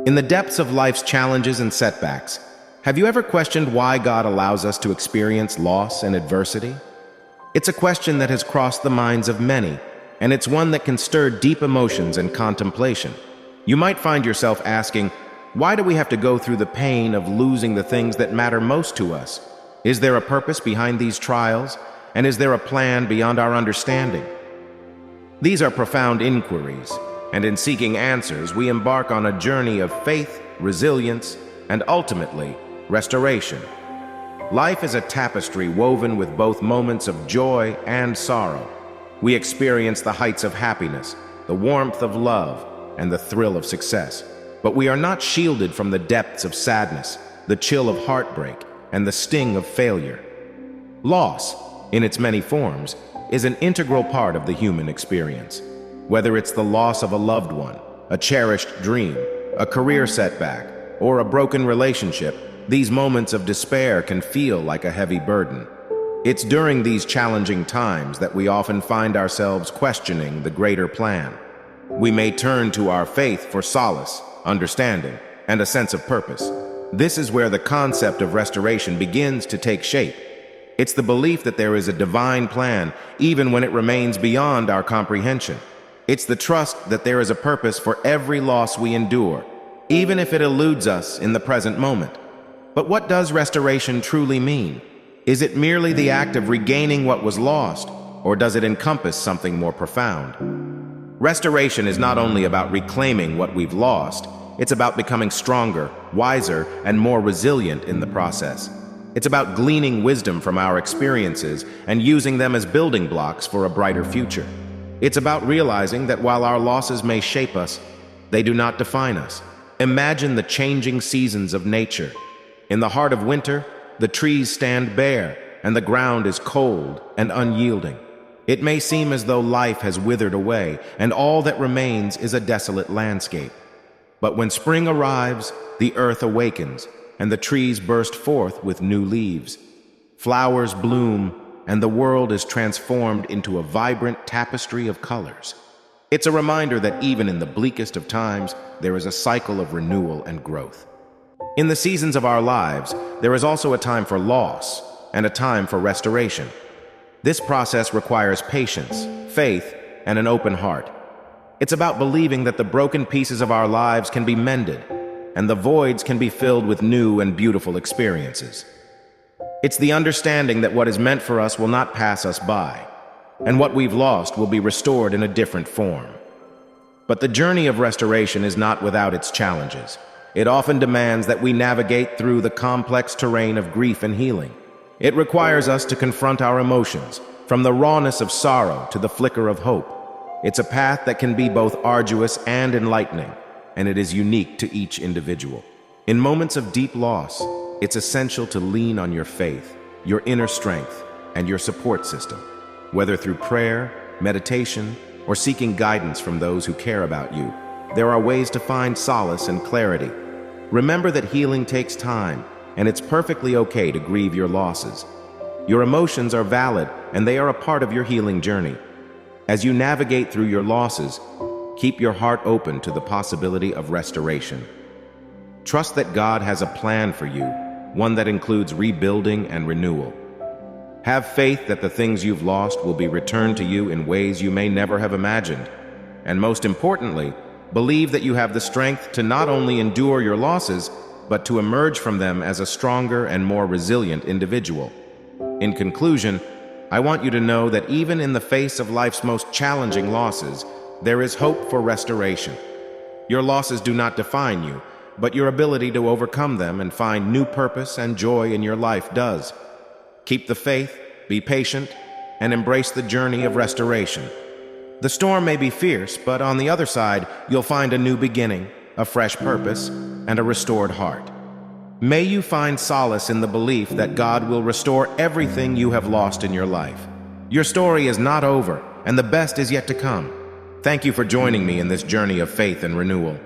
In the depths of life's challenges and setbacks, have you ever questioned why God allows us to experience loss and adversity? It's a question that has crossed the minds of many, and it's one that can stir deep emotions and contemplation. You might find yourself asking, why do we have to go through the pain of losing the things that matter most to us? Is there a purpose behind these trials? And is there a plan beyond our understanding? These are profound inquiries, and in seeking answers, we embark on a journey of faith, resilience, and ultimately, restoration. Life is a tapestry woven with both moments of joy and sorrow. We experience the heights of happiness, the warmth of love, and the thrill of success. But we are not shielded from the depths of sadness, the chill of heartbreak, and the sting of failure. Loss, in its many forms, is an integral part of the human experience. Whether it's the loss of a loved one, a cherished dream, a career setback, or a broken relationship, these moments of despair can feel like a heavy burden. It's during these challenging times that we often find ourselves questioning the greater plan. We may turn to our faith for solace, understanding, and a sense of purpose. This is where the concept of restoration begins to take shape. It's the belief that there is a divine plan, even when it remains beyond our comprehension. It's the trust that there is a purpose for every loss we endure, even if it eludes us in the present moment. But what does restoration truly mean? Is it merely the act of regaining what was lost, or does it encompass something more profound? Restoration is not only about reclaiming what we've lost, it's about becoming stronger, wiser, and more resilient in the process. It's about gleaning wisdom from our experiences and using them as building blocks for a brighter future. It's about realizing that while our losses may shape us, they do not define us. Imagine the changing seasons of nature. In the heart of winter, the trees stand bare, and the ground is cold and unyielding. It may seem as though life has withered away, and all that remains is a desolate landscape. But when spring arrives, the earth awakens, and the trees burst forth with new leaves. Flowers bloom, and the world is transformed into a vibrant tapestry of colors. It's a reminder that even in the bleakest of times, there is a cycle of renewal and growth. In the seasons of our lives, there is also a time for loss and a time for restoration. This process requires patience, faith, and an open heart. It's about believing that the broken pieces of our lives can be mended, and the voids can be filled with new and beautiful experiences. It's the understanding that what is meant for us will not pass us by, and what we've lost will be restored in a different form. But the journey of restoration is not without its challenges. It often demands that we navigate through the complex terrain of grief and healing. It requires us to confront our emotions, from the rawness of sorrow to the flicker of hope. It's a path that can be both arduous and enlightening, and it is unique to each individual. In moments of deep loss, it's essential to lean on your faith, your inner strength, and your support system. Whether through prayer, meditation, or seeking guidance from those who care about you, there are ways to find solace and clarity. Remember that healing takes time, and it's perfectly okay to grieve your losses. Your emotions are valid, and they are a part of your healing journey. As you navigate through your losses, keep your heart open to the possibility of restoration. Trust that God has a plan for you, one that includes rebuilding and renewal. Have faith that the things you've lost will be returned to you in ways you may never have imagined. And most importantly, believe that you have the strength to not only endure your losses, but to emerge from them as a stronger and more resilient individual. In conclusion, I want you to know that even in the face of life's most challenging losses, there is hope for restoration. Your losses do not define you, but your ability to overcome them and find new purpose and joy in your life does. Keep the faith, be patient, and embrace the journey of restoration. The storm may be fierce, but on the other side, you'll find a new beginning, a fresh purpose, and a restored heart. May you find solace in the belief that God will restore everything you have lost in your life. Your story is not over, and the best is yet to come. Thank you for joining me in this journey of faith and renewal.